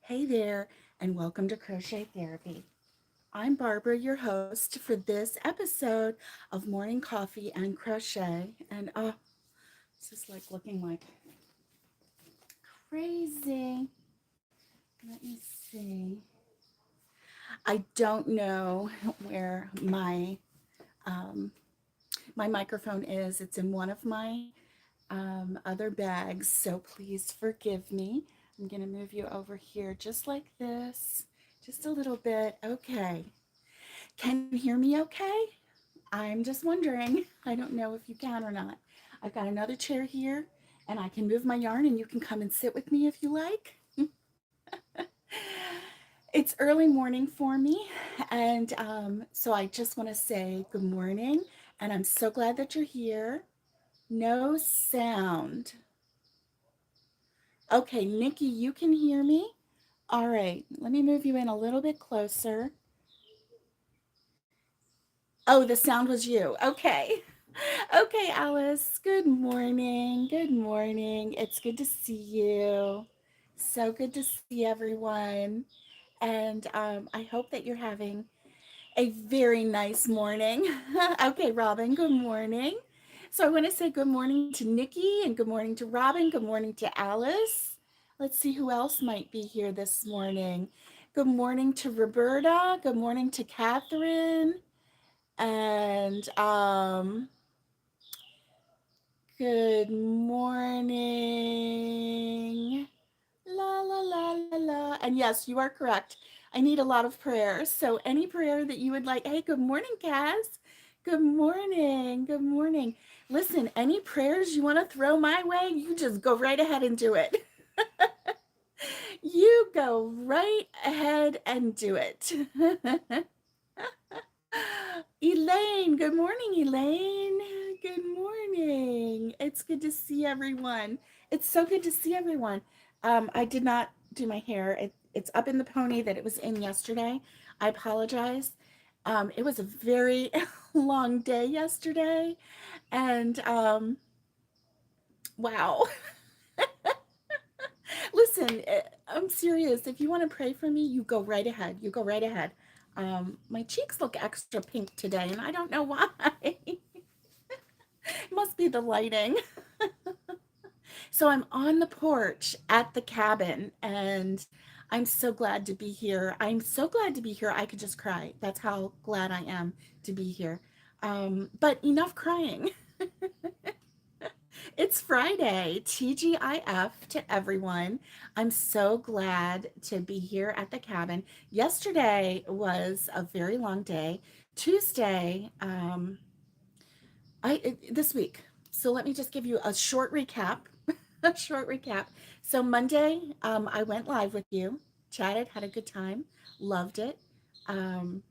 Hey there, and welcome to Crochet Therapy. I'm Barbara, your host for this episode of Morning Coffee and Crochet. And this is like looking like crazy. Let me see. I don't know where um, my microphone is. It's in one of my other bags, so please forgive me. I'm going to move you over here just like this, just a little bit. Okay. Can you hear me okay? I'm just wondering. I don't know if you can or not. I've got another chair here and I can move my yarn and you can come and sit with me if you like. It's early morning for me, and so I just want to say good morning, and I'm so glad that you're here. No sound. Okay, Nikki, you can hear me? All right, let me move you in a little bit closer. Oh, the sound was you. Okay. Okay, Alice. Good morning. Good morning. It's good to see you. So good to see everyone. And I hope that you're having a very nice morning. Okay, Robin, good morning. So I want to say good morning to Nikki and good morning to Robin. Good morning to Alice. Let's see who else might be here this morning. Good morning to Roberta. Good morning to Catherine. And good morning. La la la la la. And yes, you are correct. I need a lot of prayers. So any prayer that you would like. Hey, good morning, Cass. Good morning. Good morning. Listen, any prayers you want to throw my way, you just go right ahead and do it. You go right ahead and do it. Elaine, good morning, Elaine. Good morning. It's good to see everyone. It's so good to see everyone. I did not do my hair. It's up in the pony that it was in yesterday. I apologize. It was a very long day yesterday, and wow. Listen, I'm serious. If you want to pray for me, you go right ahead. You go right ahead. My cheeks look extra pink today, and I don't know why. It must be the lighting. So I'm on the porch at the cabin, and I'm so glad to be here. I'm so glad to be here. I could just cry. That's how glad I am to be here. But enough crying. It's Friday, TGIF to everyone. I'm so glad to be here at the cabin. Yesterday was a very long day. Tuesday, this week. So let me just give you a short recap. A short recap. So Monday, I went live with you, chatted, had a good time, loved it. Um,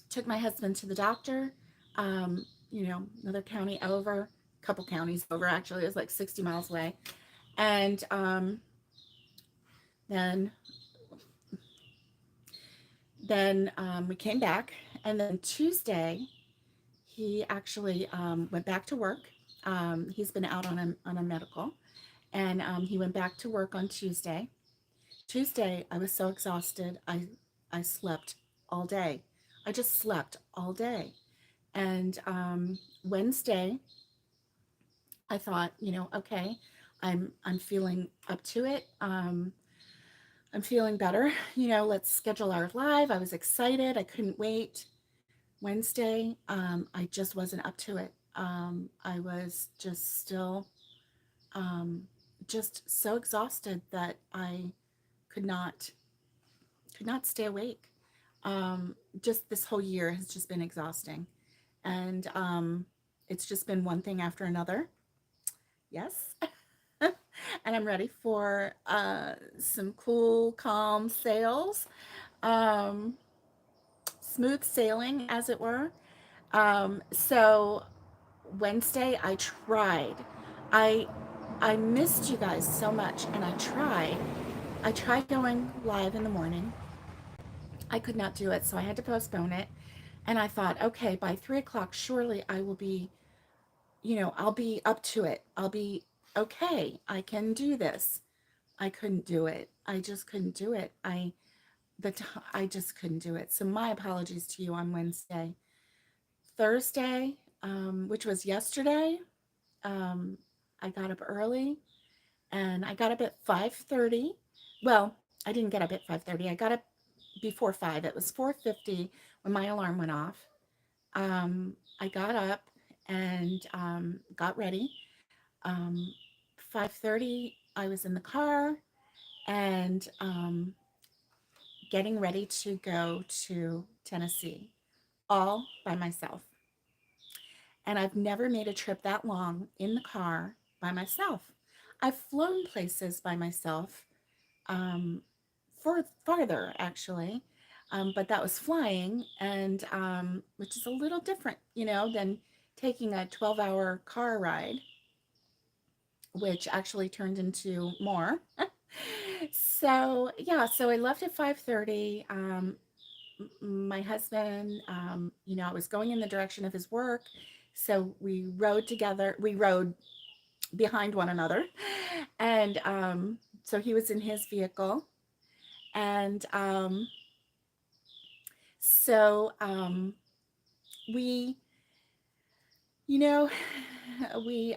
Took my husband to the doctor. Another county over, a couple counties over actually. It was like 60 miles away. And then we came back, and then Tuesday he actually went back to work. He's been out on a medical, and he went back to work on Tuesday. Tuesday I was so exhausted. I slept all day. I just slept all day. And Wednesday I thought, okay, I'm feeling up to it. I'm feeling better. Let's schedule our live. I was excited. I couldn't wait. Wednesday, I just wasn't up to it. I was just still just so exhausted that I could not could not stay awake. Just this whole year has just been exhausting, and it's just been one thing after another. Yes. And I'm ready for some cool, calm sails, um, smooth sailing, as it were. So Wednesday, I tried. I I missed you guys so much, and I tried. I tried going live in the morning. I could not do it, so I had to postpone it. And I thought, okay, by 3 o'clock, surely I will be, I'll be up to it. I'll be okay. I can do this. I couldn't do it. I just couldn't do it. I just couldn't do it. So my apologies to you on Wednesday. Thursday, which was yesterday, um, I got up early and I got up at 5:30. Well, I didn't get up at 5:30. I got up before 5. It was 4:50 when my alarm went off. I got up and got ready. 5:30, I was in the car and getting ready to go to Tennessee all by myself. And I've never made a trip that long in the car by myself. I've flown places by myself, um, for farther actually, but that was flying, and which is a little different, than taking a 12-hour car ride, which actually turned into more. So yeah, so I left at 5:30. My husband, I was going in the direction of his work, so we rode together. We rode behind one another, and so he was in his vehicle, and so we, you know, we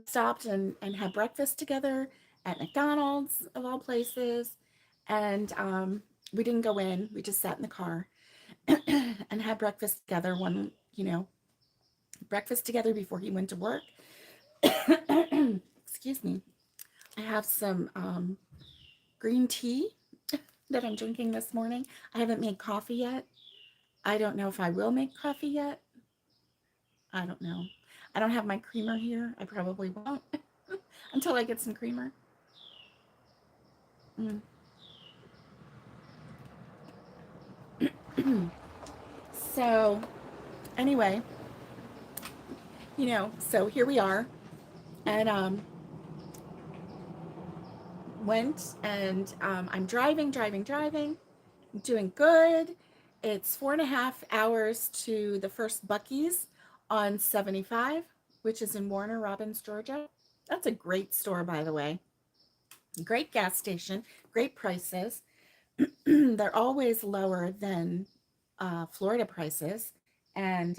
stopped and had breakfast together at McDonald's of all places, and we didn't go in. We just sat in the car and had breakfast together. Breakfast together before he went to work. Excuse me. I have some green tea that I'm drinking this morning. I haven't made coffee yet. I don't know if I will make coffee yet. I don't know. I don't have my creamer here. I probably won't until I get some creamer. Mm. So, anyway, so here we are. And went and I'm driving, doing good. It's 4.5 hours to the first Buc-ee's on 75, which is in Warner Robins, Georgia. That's a great store, by the way. Great gas station, great prices. They're always lower than Florida prices, and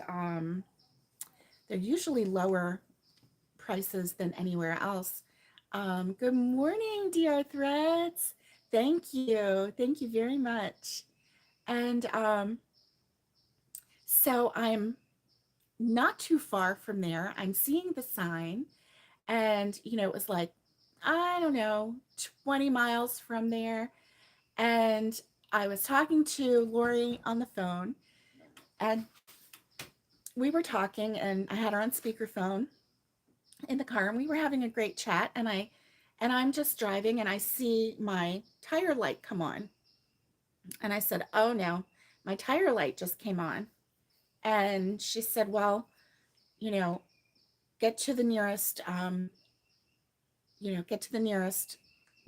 they're usually lower prices than anywhere else. Good morning, dear threads. Thank you. Thank you very much. And so I'm not too far from there. I'm seeing the sign, and it was like, I don't know, 20 miles from there. And I was talking to Lori on the phone, and we were talking, and I had her on speakerphone in the car, and we were having a great chat. And I'm just driving, and I see my tire light come on, and I said, "Oh no, my tire light just came on." And she said, "Well, you know, get to the nearest, get to the nearest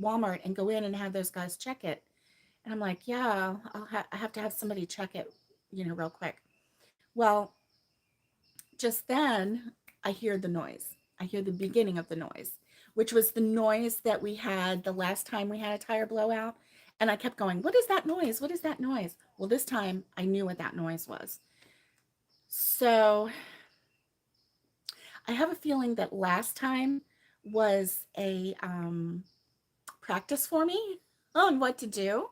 Walmart and go in and have those guys check it." And I'm like, "Yeah, I have to have somebody check it, real quick." Well, just then I hear the noise. I hear the beginning of the noise, which was the noise that we had the last time we had a tire blowout. And I kept going, "What is that noise? What is that noise?" Well, this time I knew what that noise was. So I have a feeling that last time was a practice for me on what to do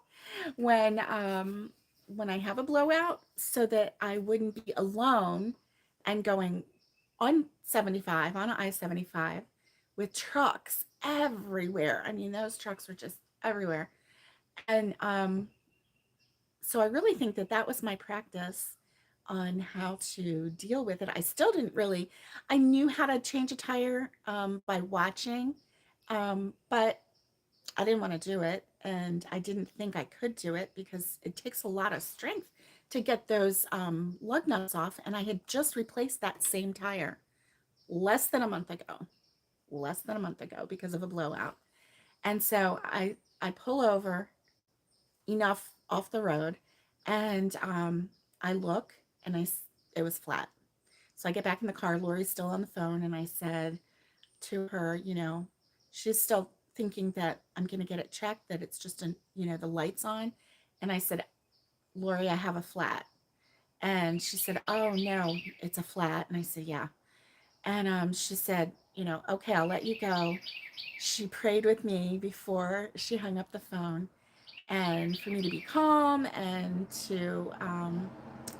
when I have a blowout, so that I wouldn't be alone and going on 75, on I-75, with trucks everywhere. I mean, those trucks were just everywhere. And so I really think that that was my practice on how to deal with it. I still didn't really, I knew how to change a tire by watching, but I didn't want to do it. And I didn't think I could do it because it takes a lot of strength to get those lug nuts off. And I had just replaced that same tire less than a month ago, because of a blowout. And so I pull over enough off the road, and I look, and it was flat. So I get back in the car. Lori's still on the phone, and I said to her, she's still thinking that I'm going to get it checked, that it's just an, the lights on. And I said, Lori, I have a flat. And she said, oh no, it's a flat. And I said, yeah. And she said, okay, I'll let you go. She prayed with me before she hung up the phone, and for me to be calm and to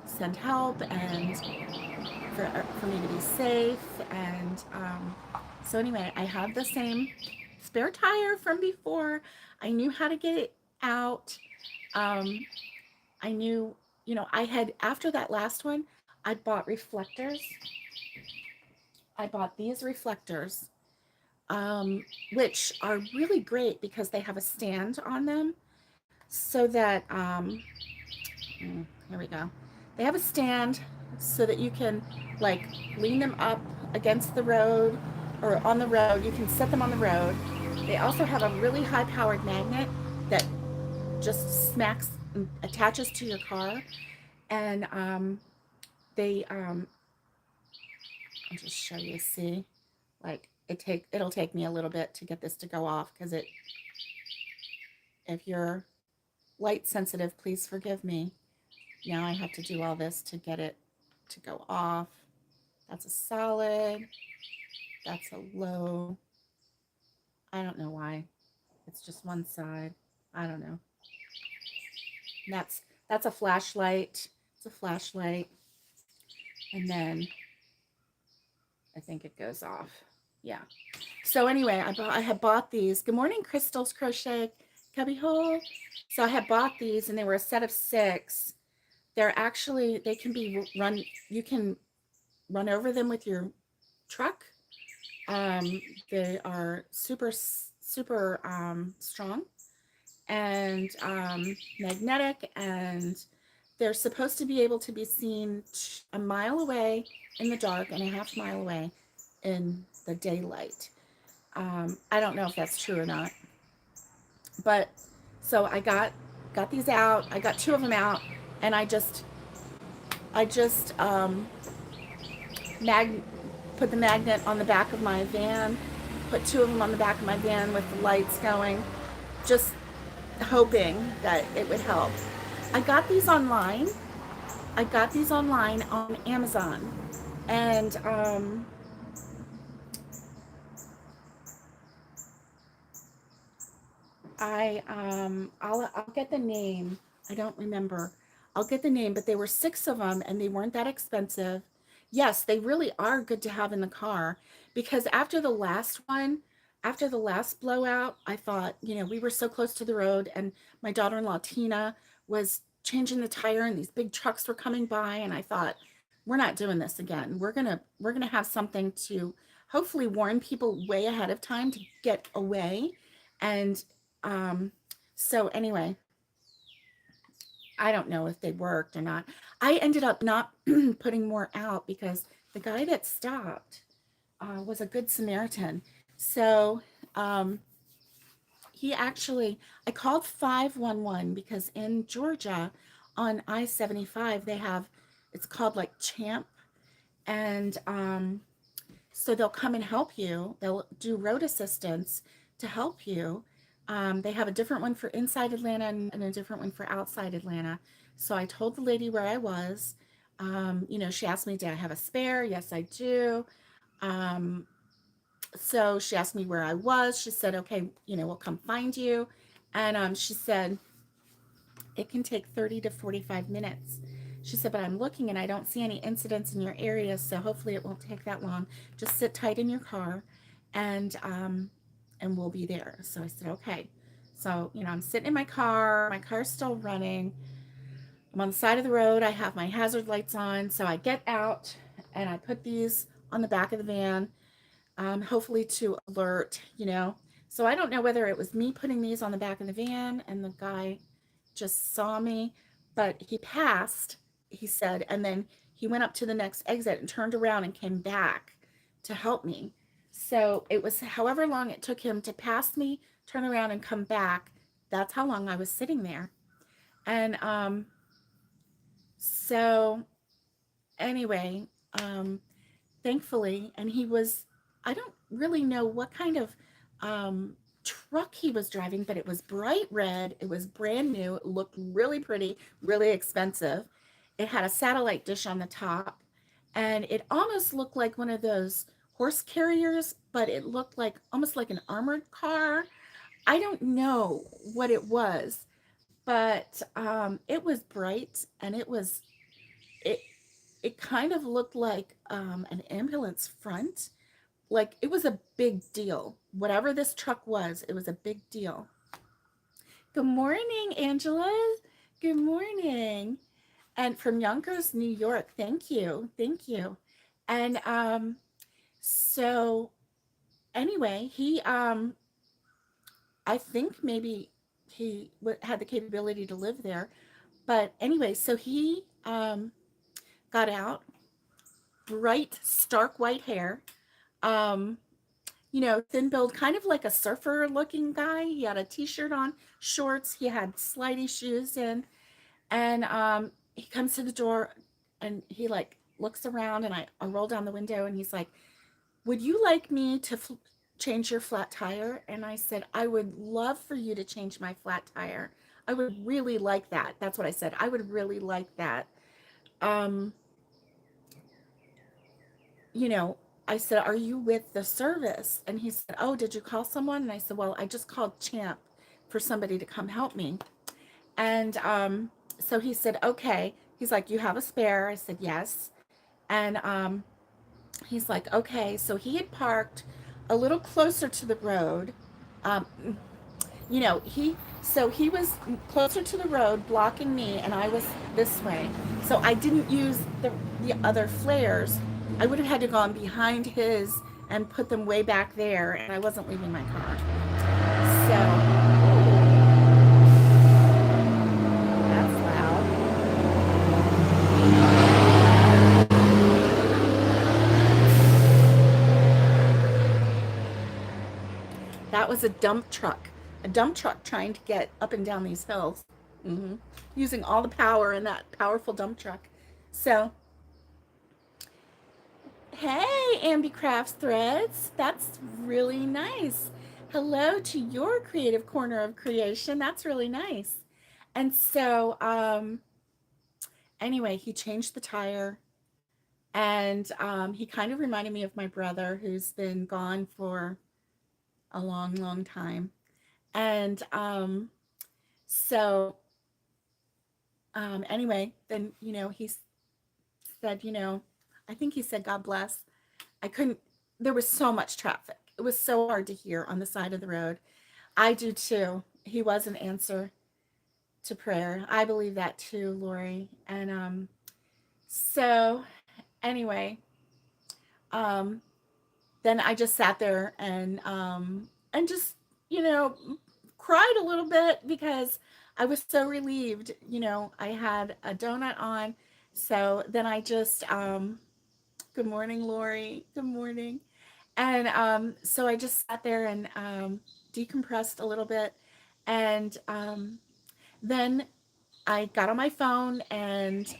send help, and for me to be safe. And so anyway, I have the same spare tire from before. I knew how to get it out. Um, I knew, I had, after that last one, I bought reflectors. I bought these reflectors, which are really great because they have a stand on them so that, here we go. They have a stand so that you can like lean them up against the road or on the road. You can set them on the road. They also have a really high powered magnet that just smacks and attaches to your car. And they, I'll just show you, see, like it'll take me a little bit to get this to go off because if you're light sensitive, please forgive me. Now I have to do all this to get it to go off. That's a solid. That's a low. I don't know why. It's just one side. I don't know. And that's a flashlight. It's a flashlight. And then I think it goes off. Yeah. So anyway, I had bought these. Good morning, Crystal's Crochet Cubbyhole. So I had bought these, and they were a set of 6. They're actually, they can be run, you can run over them with your truck. They are super strong and magnetic, and they're supposed to be able to be seen a mile away in the dark and a half mile away in the daylight. I don't know if that's true or not, but so I got these out. I got 2 of them out, and I just mag put the magnet on the back of my van, put 2 of them on the back of my van with the lights going, just hoping that it would help. I got these online. I got these online on Amazon, and I'll get the name. I don't remember. I'll get the name, but they were 6 of them, and they weren't that expensive. Yes, they really are good to have in the car because after the last blowout, I thought, we were so close to the road, and my daughter-in-law Tina was changing the tire, and these big trucks were coming by, and I thought, we're not doing this again. We're gonna have something to hopefully warn people way ahead of time to get away. And um, so anyway, I don't know if they worked or not. I ended up not putting more out because the guy that stopped was a good Samaritan. So he actually, I called 511 because in Georgia on I-75, they have, it's called like CHAMP. And so they'll come and help you. They'll do road assistance to help you. They have a different one for inside Atlanta and a different one for outside Atlanta. So I told the lady where I was. She asked me, did I have a spare? Yes, I do. Um, so she asked me where I was. She said, okay, we'll come find you. And she said, it can take 30 to 45 minutes. She said, but I'm looking and I don't see any incidents in your area, so hopefully it won't take that long. Just sit tight in your car and we'll be there. So I said, okay. So, I'm sitting in my car's still running. I'm on the side of the road. I have my hazard lights on. So I get out and I put these on the back of the van, hopefully to alert. So I don't know whether it was me putting these on the back of the van and the guy just saw me, but he passed, he said, and then he went up to the next exit and turned around and came back to help me. So it was however long it took him to pass me, turn around and come back. That's how long I was sitting there. And so anyway, thankfully, and he was, I don't really know what kind of truck he was driving, but it was bright red. It was brand new. It looked really pretty, really expensive. It had a satellite dish on the top, and it almost looked like one of those horse carriers, but it looked like almost like an armored car. I don't know what it was, but it was bright, and it it kind of looked like an ambulance front. Like it was a big deal. Whatever this truck was, it was a big deal. Good morning, Angela. Good morning. And from Yonkers, New York. Thank you. Thank you. And so anyway, he I think maybe had the capability to live there. But anyway, so he got out, bright, stark white hair. Um, thin build, kind of like a surfer looking guy. He had a t-shirt on, shorts, he had slidey shoes in, and he comes to the door and he like looks around, and I roll down the window, and he's like, "Would you like me to change your flat tire?" And I said, "I would love for you to change my flat tire. I would really like that." That's what I said. I would really like that. Um, you know, I said, "Are you with the service?" And he said, "Oh, did you call someone?" And I said, "Well, I just called Champ for somebody to come help me." And so he said, "Okay." He's like, "You have a spare?" I said, "Yes." And he's like, "Okay." So he had parked a little closer to the road. Um, he was closer to the road, blocking me, and I was this way. So I didn't use the other flares. I would have had to go on behind his and put them way back there, and I wasn't leaving my car. So that's loud. That was a dump truck trying to get up and down these hills, hmm using all the power in that powerful dump truck. So hey, Ambi Crafts Threads. That's really nice. Hello to your creative corner of creation. That's really nice. And so, anyway, he changed the tire, and he kind of reminded me of my brother, who's been gone for a long, long time. And so, anyway, then, he said, I think he said, "God bless." I couldn't, there was so much traffic. It was so hard to hear on the side of the road. I do too. He was an answer to prayer. I believe that too, Lori. And so anyway, um, then I just sat there and just, you know, cried a little bit because I was so relieved. I had a donut on. So then I just good morning, Lori. Good morning. And so I just sat there and decompressed a little bit. And then I got on my phone and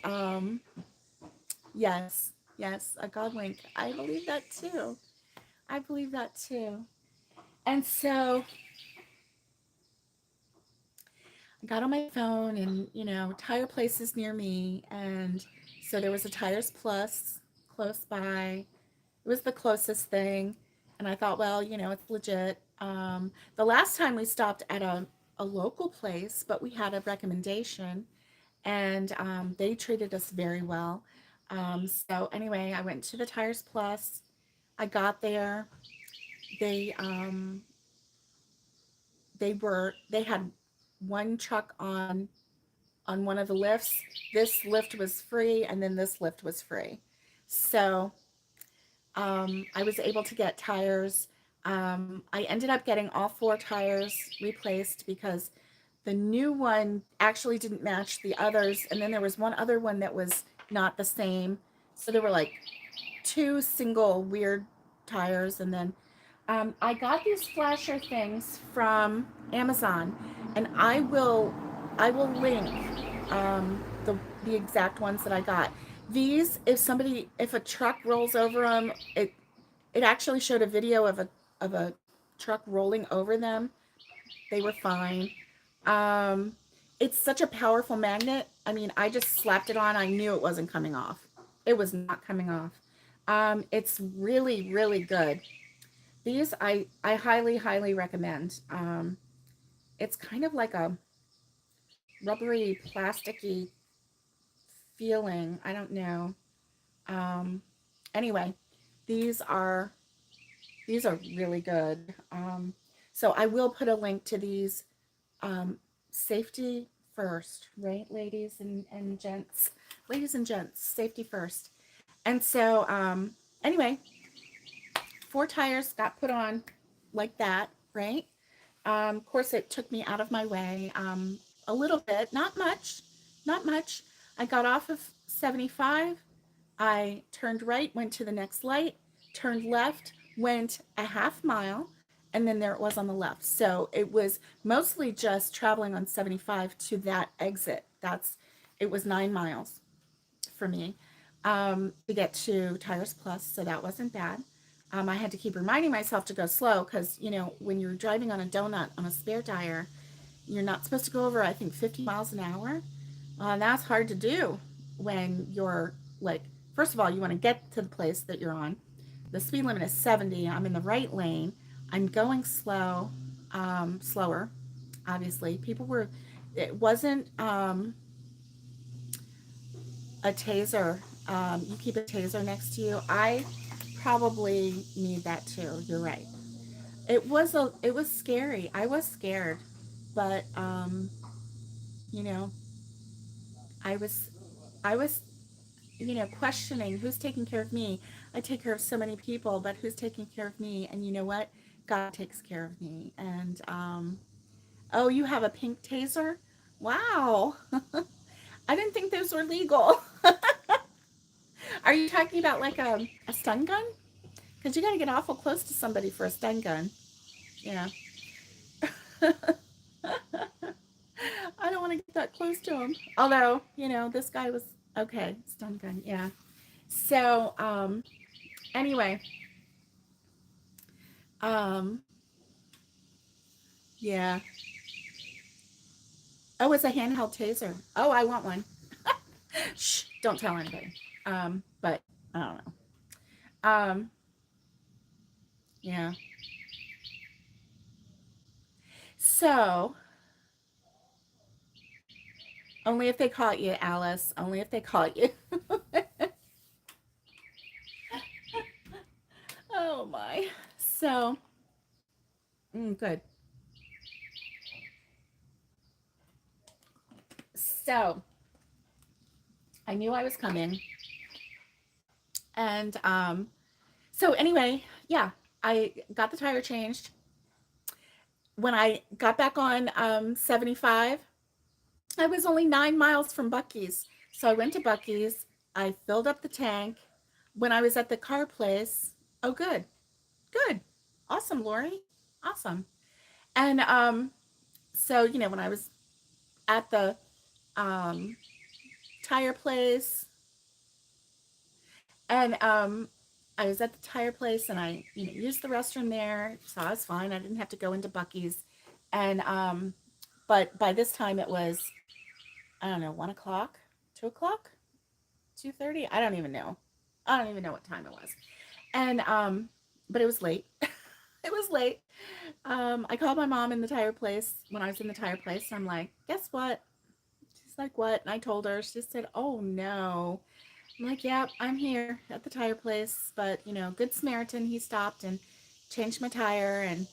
yes, yes, a God wink. I believe that too. I believe that too. And so I got on my phone and, tire places near me. And so there was a Tires Plus close by. It was the closest thing. And I thought, well, it's legit. The last time we stopped at a local place, but we had a recommendation, and they treated us very well. So anyway, I went to the Tires Plus. I got there. They they had one truck on one of the lifts. This lift was free, and then this lift was free. So I was able to get tires. I ended up getting all four tires replaced because the new one actually didn't match the others. And then there was one other one that was not the same. So there were like two single weird tires. And then I got these flasher things from Amazon, and I will link the exact ones that I got. These, if a truck rolls over them, it actually showed a video of a truck rolling over them. They were fine. Um, it's such a powerful magnet. I mean, I just slapped it on. I knew it wasn't coming off. It was not coming off. It's really, really good. These I highly, highly recommend. It's kind of like a rubbery, plasticky feeling. I don't know. Um, anyway, these are these are really good. So I will put a link to these. Um, Safety first, right, and gents, ladies and gents, safety first. And so anyway, 4 tires got put on like that, right? Of course, it took me out of my way a little bit, not much, not much. I got off of 75. I turned right, went to the next light, turned left, went a half mile, and then there it was on the left. So it was mostly just traveling on 75 to that exit. It was 9 miles for me to get to Tires Plus, so that wasn't bad. I had to keep reminding myself to go slow because, when you're driving on a donut on a spare tire, you're not supposed to go over, I think, 50 miles an hour. And that's hard to do when you're like, first of all, you want to get to the place that you're on. The speed limit is 70. I'm in the right lane. I'm going slower, obviously. It wasn't a taser. You keep a taser next to you. I probably need that too. You're right. It was scary. I was scared, but you know, I was I was questioning who's taking care of me. I take care of so many people, but who's taking care of me? And you know what? God takes care of me. And oh, you have a pink taser? Wow. I didn't think those were legal. Are you talking about like a stun gun? Because you got to get awful close to somebody for a stun gun. Yeah. I don't want to get that close to him. Although, this guy was okay. Stun gun. Yeah. So, anyway, um, yeah. Oh, it's a handheld taser. Oh, I want one. Shh, don't tell anybody. But I don't know. Um, yeah. So, only if they caught you, Alice. Only if they caught you. Oh my. So, good. So, I knew I was coming. And so anyway, yeah, I got the tire changed. When I got back on 75, I was only 9 miles from Bucky's. So I went to Bucky's. I filled up the tank. When I was at the car place, oh, good, good, awesome, Lori, awesome. And so when I was at the um, tire place, and I was at the tire place, and I used the restroom there, so I was fine. I didn't have to go into Bucky's, and but by this time it was, I don't know, 1 o'clock, 2 o'clock, 2:30. I don't even know. I don't even know what time it was. And but it was late. It was late. I called my mom in the tire place when I was in the tire place. I'm like, guess what? She's like, what? And I told her. She said, oh no. I'm like, yeah, I'm here at the tire place, but Good Samaritan, he stopped and changed my tire, and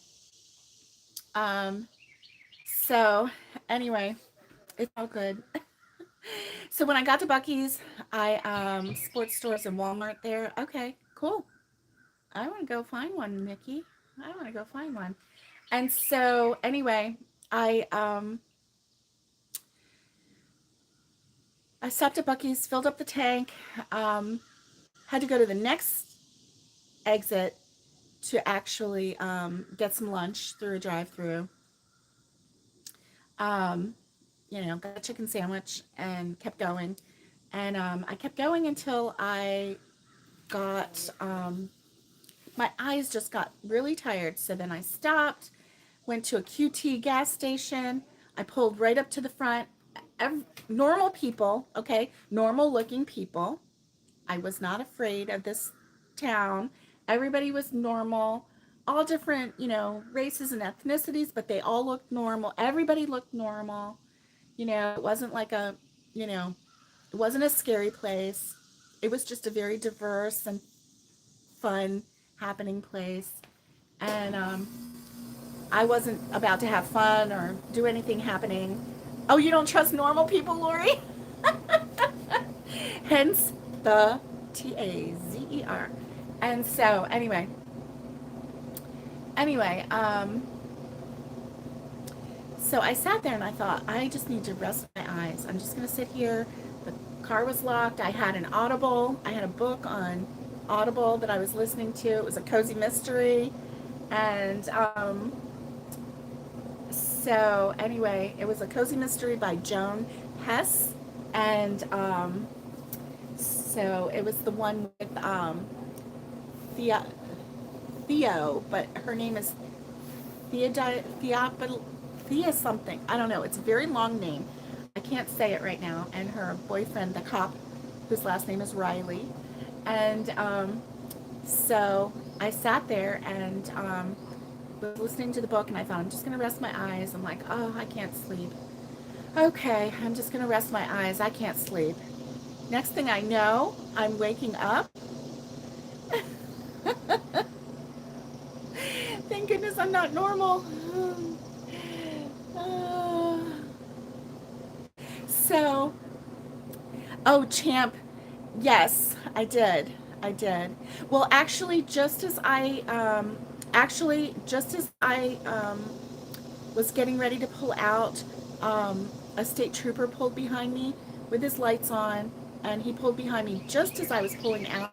um, so anyway, it's all good. So when I got to Bucky's, I sports stores and Walmart there. Okay, cool. I want to go find one, Nikki. I want to go find one. And so anyway, I um I stopped at Bucky's, filled up the tank, um, had to go to the next exit to actually get some lunch through a drive-through. Um, got a chicken sandwich and kept going. And I kept going until I got my eyes just got really tired. So then I stopped, went to a QT gas station. I pulled right up to the front. Normal people, okay, normal looking people. I was not afraid of this town. Everybody was normal, all different, races and ethnicities, but they all looked normal. Everybody looked normal. It wasn't like you know, it wasn't a scary place. It was just a very diverse and fun, happening place. And I wasn't about to have fun or do anything happening. Oh, you don't trust normal people, Lori? Hence the TAZER. And so, anyway, so I sat there and I thought, I just need to rest my eyes. I'm just going to sit here. The car was locked. I had an Audible. I had a book on Audible that I was listening to. It was a cozy mystery. And so anyway, it was a cozy mystery by Joan Hess. And so it was the one with Theo, but her name is Thea something. I don't know. It's a very long name. I can't say it right now. And her boyfriend, the cop, whose last name is Riley. And so I sat there and was listening to the book, and I thought, I'm just going to rest my eyes. I'm like, oh, I can't sleep. Okay, I'm just going to rest my eyes. I can't sleep. Next thing I know, I'm waking up. Thank goodness I'm not normal. So, oh, champ, yes, I did. Well, actually, just as I was getting ready to pull out, a state trooper pulled behind me with his lights on, and he pulled behind me just as I was pulling out,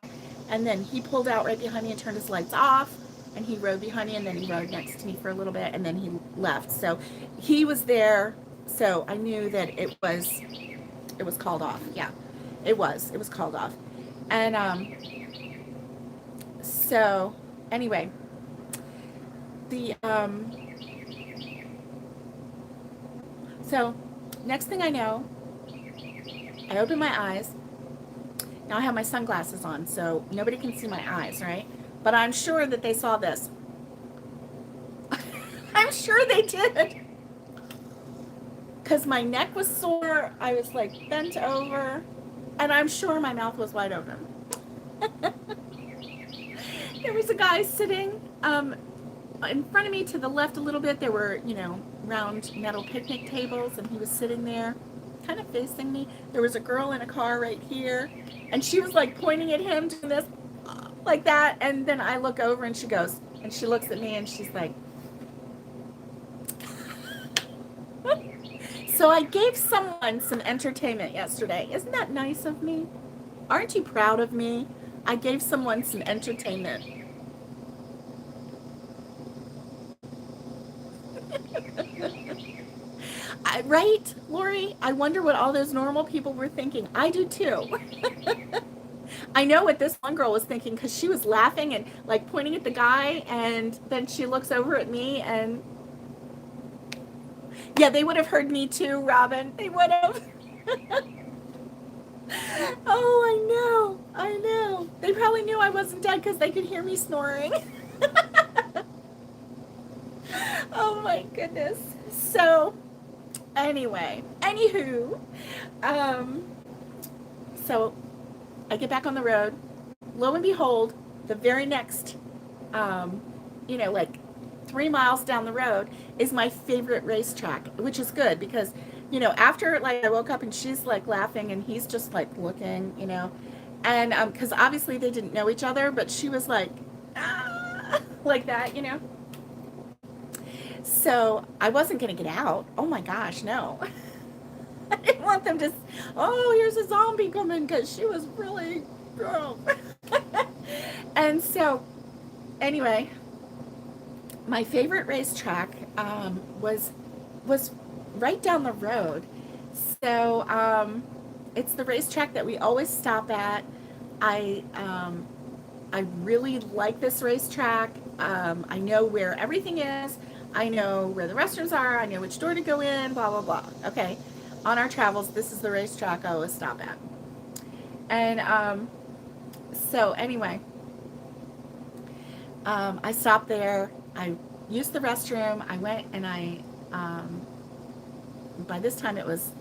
and then he pulled out right behind me and turned his lights off, and he rode behind me, and then he rode next to me for a little bit, and then he left. So he was there, so I knew that it was called off. Yeah, it was called off. And so anyway, the so next thing I know, I open my eyes. Now I have my sunglasses on, so nobody can see my eyes, right? But I'm sure that they saw this. I'm sure they did. Because my neck was sore. I was like bent over. And I'm sure my mouth was wide open. There was a guy sitting in front of me to the left a little bit. There were, round metal picnic tables, and he was sitting there kind of facing me. There was a girl in a car right here, and she was like pointing at him doing this like that. And then I look over and she goes, and she looks at me and she's like, so I gave someone some entertainment yesterday. Isn't that nice of me? Aren't you proud of me? I gave someone some entertainment. Right, Lori? I wonder what all those normal people were thinking. I do too. I know what this one girl was thinking, because she was laughing and like pointing at the guy, and then she looks over at me, and yeah, they would have heard me too, Robin. They would have. Oh, I know. They probably knew I wasn't dead because they could hear me snoring. Oh my goodness. So anyway, anywho, so I get back on the road. Lo and behold, the very next, like 3 miles down the road is my favorite racetrack, which is good because, after like I woke up and she's like laughing and he's just like looking, and because obviously they didn't know each other, but she was like, ah, like that, So I wasn't going to get out. Oh my gosh, no. I didn't want them to, oh, here's a zombie coming, because she was really drunk. And so, anyway, my favorite racetrack was right down the road. So it's the racetrack that we always stop at. I really like this racetrack. I know where everything is. I know where the restrooms are. I know which door to go in, blah, blah, blah. Okay. On our travels, this is the racetrack I always stop at. And so, anyway, I stopped there. I used the restroom. I went and um, by this time it was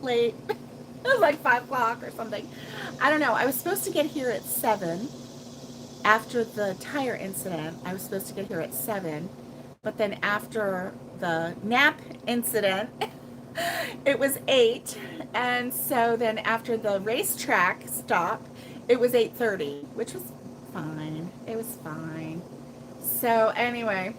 late. It was like 5 o'clock or something. I don't know. I was supposed to get here at 7 after the tire incident. I was supposed to get here at 7, but then after the nap incident, it was 8. And so then after the racetrack stop, it was 8:30, which was fine. It was fine. So anyway,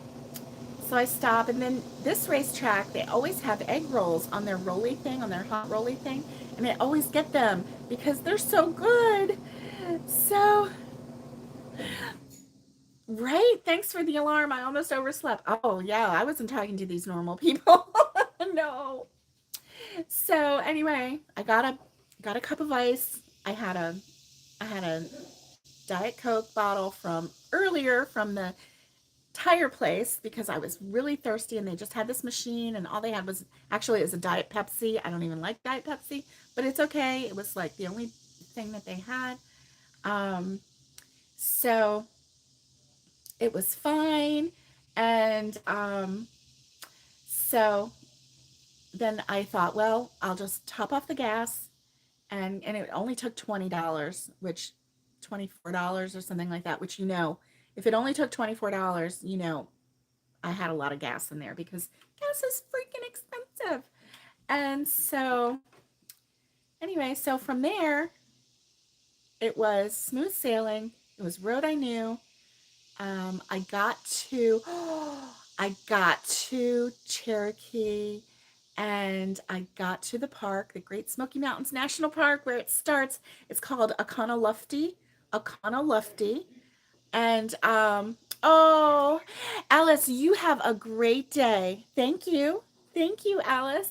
so I stop, and then this racetrack, they always have egg rolls on their rolly thing, on their hot rolly thing, and I always get them because they're so good. So, right? Thanks for the alarm. I almost overslept. Oh, yeah, I wasn't talking to these normal people. No. So anyway, I got a cup of ice. I had a Diet Coke bottle from earlier from the tire place because I was really thirsty and they just had this machine and all they had was actually it was a Diet Pepsi. I don't even like Diet Pepsi, but it's okay. It was like the only thing that they had. Um, so it was fine. And so then I thought, well, I'll just top off the gas and it only took $20, which $24 or something like that, which if it only took $24, I had a lot of gas in there because gas is freaking expensive. And so anyway, so from there, it was smooth sailing. It was road I knew. I got to I got to Cherokee and I got to the park, the Great Smoky Mountains National Park, where it starts. It's called Aconalufty. Aconalufty. And oh, Alice, you have a great day. Thank you. Thank you, Alice.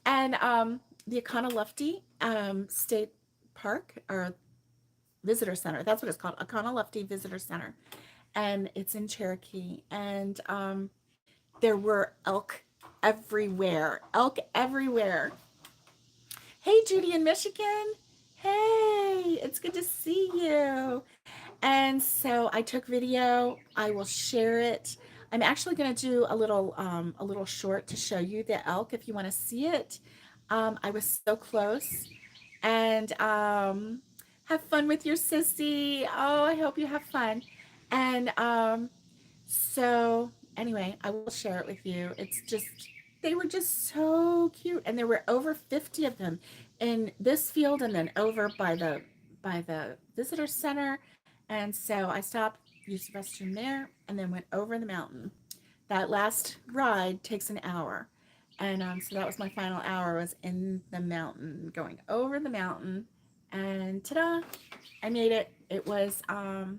And the Aconalufty State Park or Visitor Center. That's what it's called, Aconalufty Visitor Center. And it's in Cherokee. And there were elk everywhere. Elk everywhere. Hey, Judy in Michigan. Hey, it's good to see you. And so I took video. I will share it. I'm actually going to do a little short to show you the elk if you want to see it. I was so close, and have fun with your sissy. Oh, I hope you have fun. And so anyway, I will share it with you. It's just they were just so cute, and there were over 50 of them in this field, and then over by the visitor center. And so I stopped, used the restroom there, and then went over the mountain. That last ride takes an hour. And so that was my final hour was in the mountain, going over the mountain. And ta-da, I made it. It was 9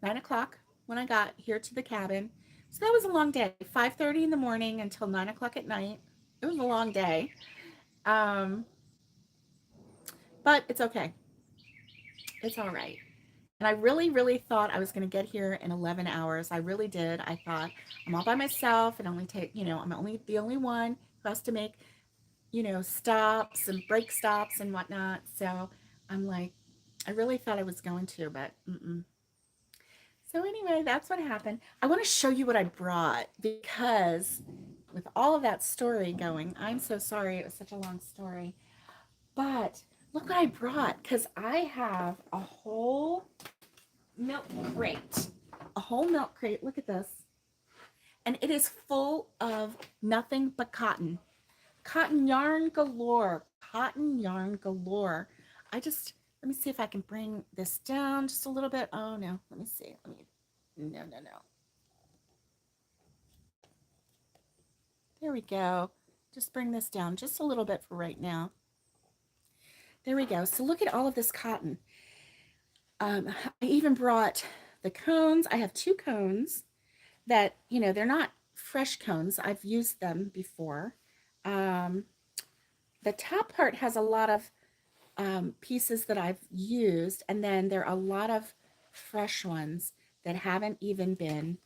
o'clock when I got here to the cabin. So that was a long day, 5:30 in the morning until 9 o'clock at night. It was a long day. Um, but it's okay. It's all right. And I really, really thought I was going to get here in 11 hours. I really did. I thought I'm all by myself. It only take, I'm only the only one who has to make, stops and break stops and whatnot. So I'm like, I really thought I was going to, but mm-mm. So anyway, that's what happened. I want to show you what I brought because with all of that story going, I'm so sorry it was such a long story. But look what I brought because I have a whole milk crate. A whole milk crate. Look at this. And it is full of nothing but cotton. Cotton yarn galore. Cotton yarn galore. Let me see if I can bring this down just a little bit. Oh no, let me see. No. There we go. Just bring this down just a little bit for right now. There we go. So look at all of this cotton. I even brought the cones. I have 2 cones that, they're not fresh cones. I've used them before. The top part has a lot of pieces that I've used, and then there are a lot of fresh ones that haven't even been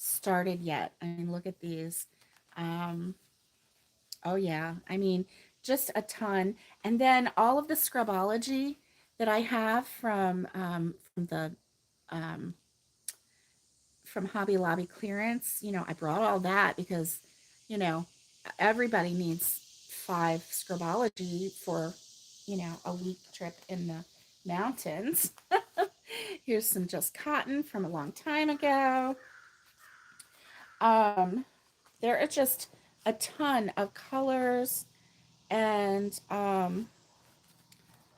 started yet. I mean, look at these. Um, oh yeah, I mean, just a ton. And then all of the scrubology that I have um, from Hobby Lobby clearance, I brought all that because, you know, everybody needs 5 scrubology for, a week trip in the mountains. Here's some just cotton from a long time ago. Um, there are just a ton of colors, and I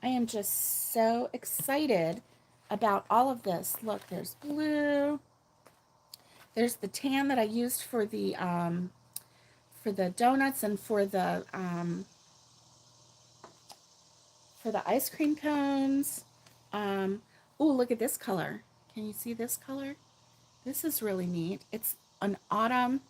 am just so excited about all of this. Look, there's blue. There's the tan that I used for the donuts and for the ice cream cones. Oh, look at this color. Can you see this color? This is really neat. It's an autumn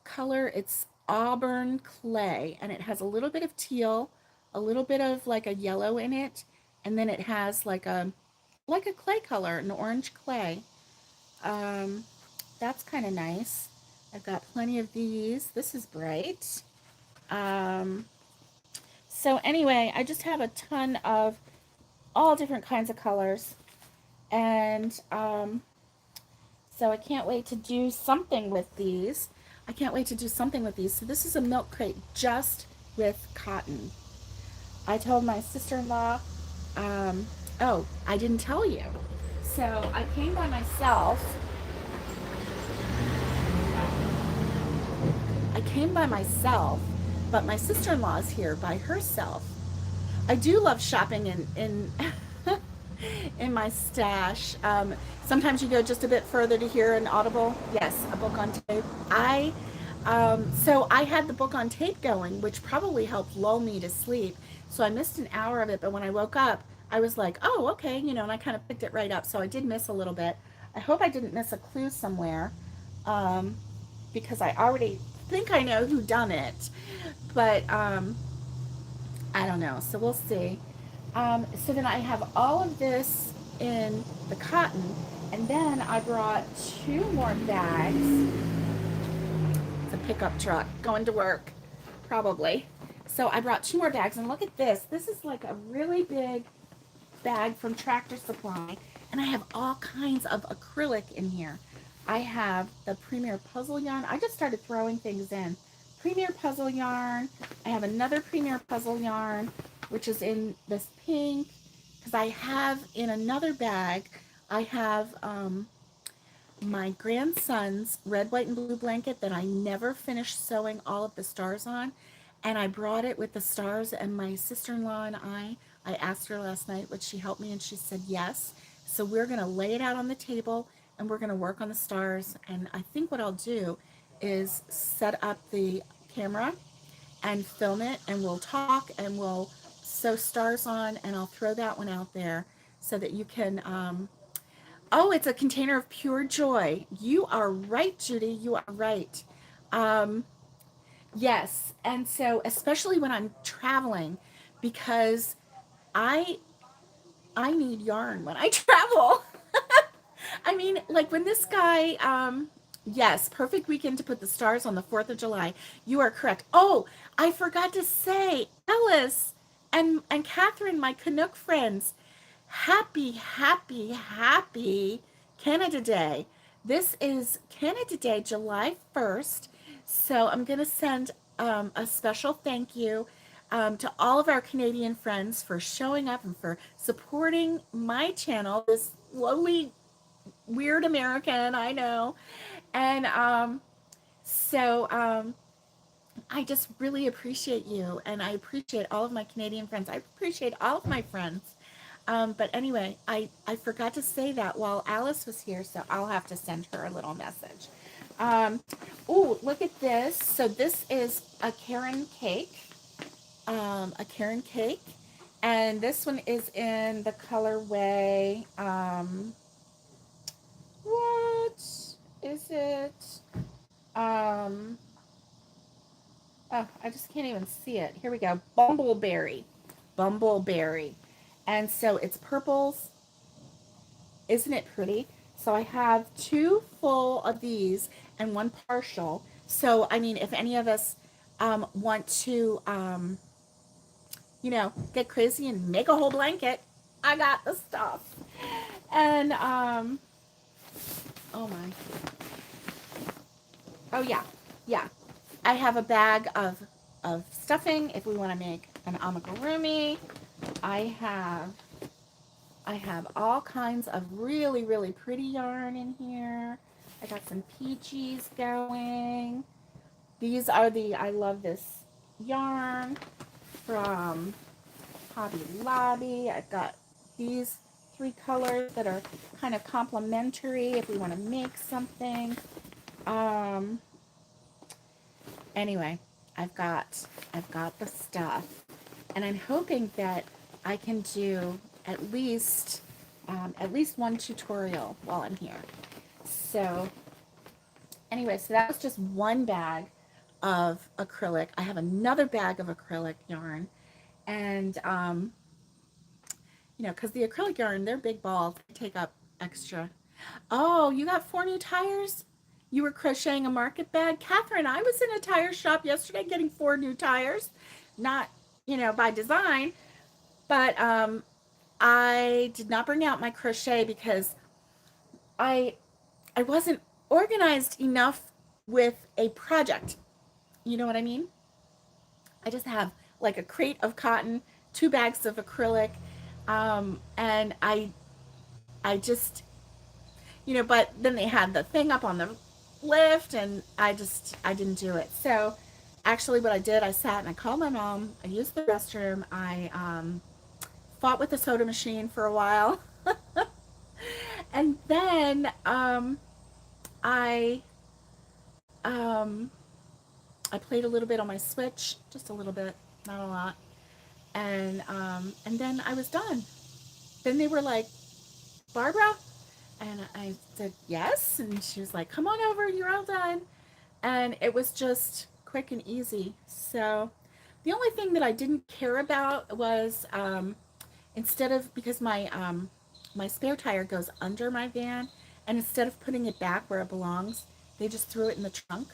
color. It's auburn clay, and it has a little bit of teal, a little bit of like a yellow in it, and then it has like a clay color, an orange clay. Um, that's kind of nice. I've got plenty of these. This is bright. Um, so anyway, I just have a ton of all different kinds of colors, and so I can't wait to do something with these. I can't wait to do something with these. So this is a milk crate just with cotton. I told my sister-in-law, um, oh, I didn't tell you. So I came by myself. I came by myself, but my sister-in-law is here by herself. I do love shopping in in my stash. Sometimes you go just a bit further to hear an audible. Yes, a book on tape. So I had the book on tape going, which probably helped lull me to sleep. So I missed an hour of it, but when I woke up, I was like, oh, okay, and I kind of picked it right up. So I did miss a little bit. I hope I didn't miss a clue somewhere, um, because I already think I know who done it, but I don't know. So we'll see. So then I have all of this in the cotton, and then I brought 2 more bags. It's a pickup truck going to work, probably. So I brought 2 more bags, and look at this. This is like a really big bag from Tractor Supply, and I have all kinds of acrylic in here. I have the Premier Puzzle Yarn. I just started throwing things in. Premier Puzzle Yarn. I have another Premier Puzzle Yarn, which is in this pink, because I have in another bag, I have my grandson's red, white, and blue blanket that I never finished sewing all of the stars on. And I brought it with the stars, and my sister-in-law and I asked her last night, would she help me? And she said yes. So we're going to lay it out on the table, and we're going to work on the stars. And I think what I'll do is set up the camera and film it, and we'll talk, and we'll sew stars on, and I'll throw that one out there so that you can oh, it's a container of pure joy. You are right, Judy. You are right. Um, yes. And so, especially when I'm traveling, because I I need yarn when I travel. I mean, like when this guy, yes, perfect weekend to put the stars on the 4th of July. You are correct. Oh, I forgot to say, Ellis and Catherine, my Canuck friends, happy Canada Day. This is Canada Day, July 1st. So I'm going to send a special thank you to all of our Canadian friends for showing up and for supporting my channel, this lowly, weird American, I know. And I just really appreciate you, and I appreciate all of my Canadian friends. I appreciate all of my friends. But anyway, I forgot to say that while Alice was here, so I'll have to send her a little message. Oh, look at this. So this is a Karen cake. A Karen cake. And this one is in the colorway. What is it? Um, oh, I just can't even see it. Here we go. Bumbleberry. Bumbleberry. And so it's purples. Isn't it pretty? So I have two full of these and one partial. So, I mean, if any of us want to, get crazy and make a whole blanket, I got the stuff. And, oh my, oh yeah, yeah. I have a bag of stuffing if we want to make an amigurumi. I have I have all kinds of really, really pretty yarn in here. I got some peaches going. These are I love this yarn from Hobby Lobby. I've got these three colors that are kind of complementary if we want to make something. Um, anyway, I've got the stuff, and I'm hoping that I can do at least one tutorial while I'm here. So anyway, so that was just one bag of acrylic. I have another bag of acrylic yarn, and because the acrylic yarn, they're big balls, they take up extra. Oh, you got 4 new tires? You were crocheting a market bag? Catherine, I was in a tire shop yesterday getting 4 new tires. Not, by design, but I did not bring out my crochet because I I wasn't organized enough with a project. You know what I mean? I just have like a crate of cotton, 2 bags of acrylic, and I just but then they had the thing up on the lift, and I didn't do it. So actually, what I did, I sat and I called my mom. I used the restroom. I fought with the soda machine for a while, and then I um, I played a little bit on my Switch, just a little bit, not a lot, and then I was done. Then they were like, Barbara, and I said yes, and she was like, come on over, you're all done, and it was just quick and easy. So the only thing that I didn't care about was instead of because my spare tire goes under my van, and instead of putting it back where it belongs, they just threw it in the trunk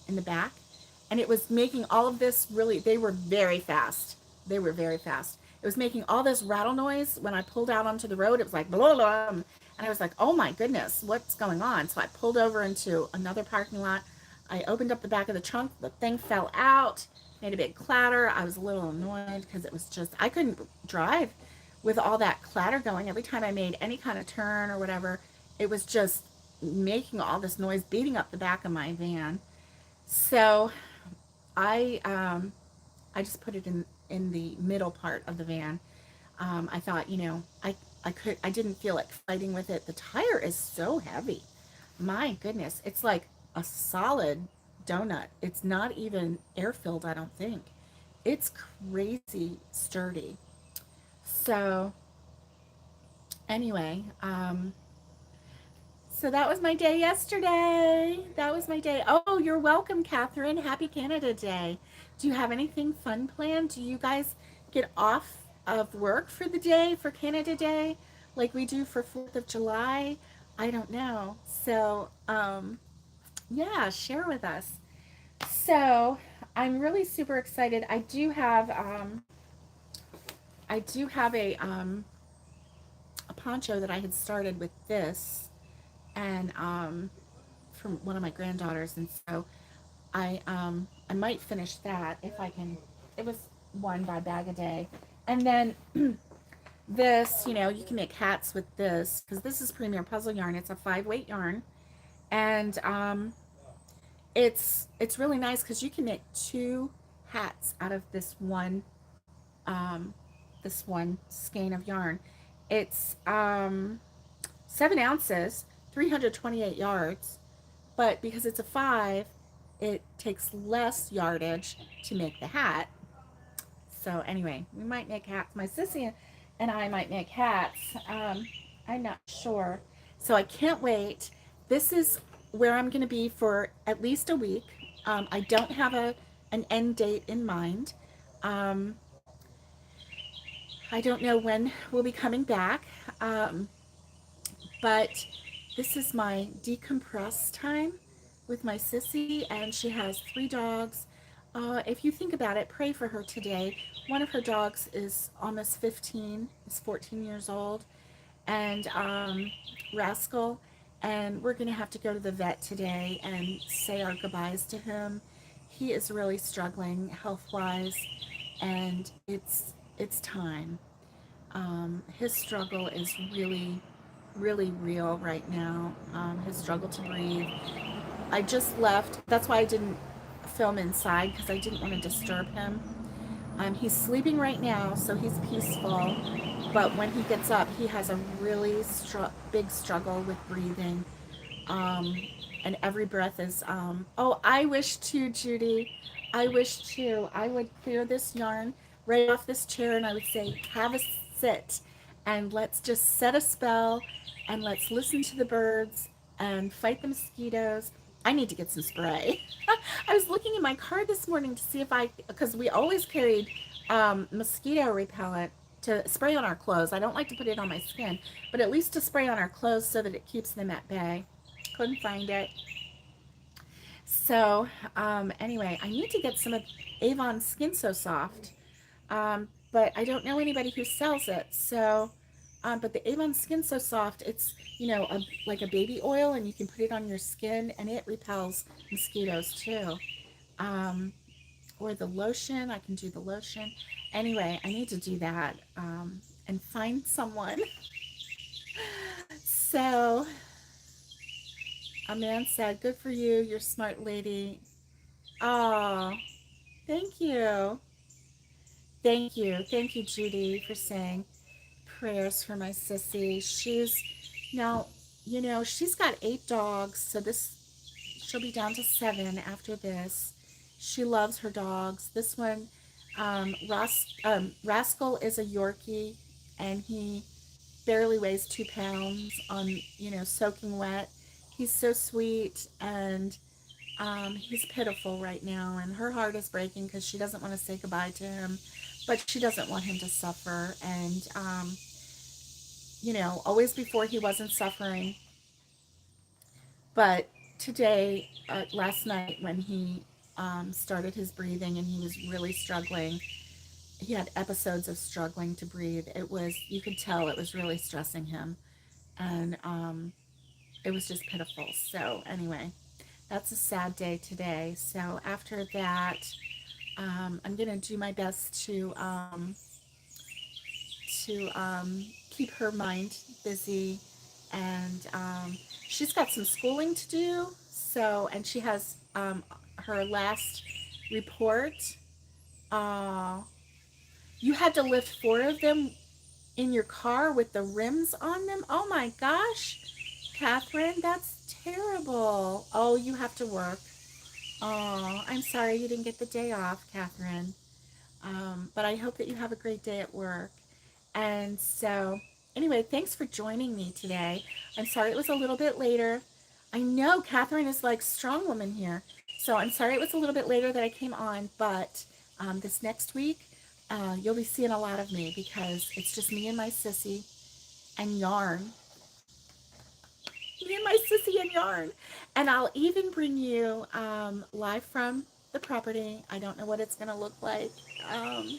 in the back, and it was making all of this really. They were very fast. They were very fast. It was making all this rattle noise when I pulled out onto the road. It was like blah, blah, blah, and I was like, oh my goodness, what's going on? So I pulled over into another parking lot. I opened up the back of the trunk. The thing fell out, made a big clatter. I was a little annoyed because it was just I couldn't drive with all that clatter going. Every time I made any kind of turn or whatever, it was just making all this noise, beating up the back of my van. So I just put it in the middle part of the van. I thought, I didn't feel like fighting with it. The tire is so heavy. My goodness, it's like a solid donut. It's not even air filled, I don't think. It's crazy sturdy. So anyway, so that was my day yesterday. That was my day. Oh, you're welcome, Catherine. Happy Canada Day. Do you have anything fun planned? Do you guys get off of work for the day, for Canada Day, like we do for 4th of July? I don't know. So, yeah, share with us. So, I'm really super excited. I do have a poncho that I had started with this, and from one of my granddaughters, and so I might finish that if I can. It was one by bag a day, and then this, you can make hats with this because this is Premier Puzzle yarn. It's a 5-weight yarn, and it's really nice because you can make 2 hats out of um, this one skein of yarn. It's 7 ounces, 328 yards, but because it's a 5, it takes less yardage to make the hat. So anyway, we might make hats. My sissy and I might make hats. I'm not sure. So I can't wait. This is where I'm going to be for at least a week. I don't have an end date in mind. Um, I don't know when we'll be coming back, but This is my decompress time with my sissy, and she has three dogs. If you think about it, pray for her today. One of her dogs is almost 15, is 14 years old, and Rascal, and we're going to have to go to the vet today and say our goodbyes to him. He is really struggling health wise, and it's time. His struggle is really real right now. His struggle to breathe. I just left. That's why I didn't film inside because I didn't want to disturb him. He's sleeping right now, so he's peaceful. But when he gets up, he has a really big struggle with breathing. Um, and every breath is, oh, I wish too, Judy. I wish too. I would clear this yarn right off this chair and I would say, have a sit and let's just set a spell and let's listen to the birds and fight the mosquitoes. I need to get some spray. I was looking in my car this morning to see if because we always carried mosquito repellent to spray on our clothes. I don't like to put it on my skin, but at least to spray on our clothes so that it keeps them at bay. Couldn't find it. So, anyway, I need to get some of Avon Skin So Soft, but I don't know anybody who sells it. So, but the Avon Skin So Soft, it's, like a baby oil, and you can put it on your skin, and it repels mosquitoes too. Um, or the lotion, I can do the lotion. Anyway, I need to do that and find someone. So, a man said, good for you, you're a smart lady. Oh, thank you. Thank you. Thank you, Judy, for saying prayers for my sissy. Now, she's got 8 dogs, so she'll be down to 7 after this. She loves her dogs. This one, Rascal is a Yorkie, and he barely weighs 2 pounds on, soaking wet. He's so sweet, and he's pitiful right now, and her heart is breaking because she doesn't want to say goodbye to him, but she doesn't want him to suffer. And, always before he wasn't suffering, but today, last night, when he started his breathing and he was really struggling, he had episodes of struggling to breathe. You could tell it was really stressing him, and it was just pitiful. So, anyway, that's a sad day today. So, after that, I'm going to do my best to keep her mind busy, and she's got some schooling to do. So, and she has her last report. Uh, you had to lift 4 of them in your car with the rims on them. Oh my gosh, Catherine, that's terrible. Oh, you have to work. Oh, I'm sorry you didn't get the day off, Catherine. But I hope that you have a great day at work. And so, anyway, thanks for joining me today. I'm sorry it was a little bit later. I know Catherine is like strong woman here. So I'm sorry it was a little bit later that I came on, but this next week, you'll be seeing a lot of me because it's just me and my sissy and yarn. Me and my sissy and yarn. And I'll even bring you live from the property. I don't know what it's going to look like. Um,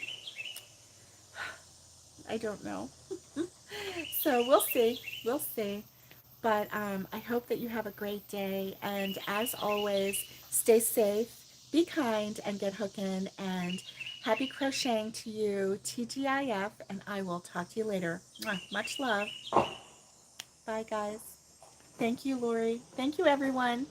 I don't know. So we'll see. We'll see. But I hope that you have a great day. And as always, stay safe, be kind, and get hooking. And happy crocheting to you, TGIF. And I will talk to you later. Much love. Bye, guys. Thank you, Lori. Thank you, everyone.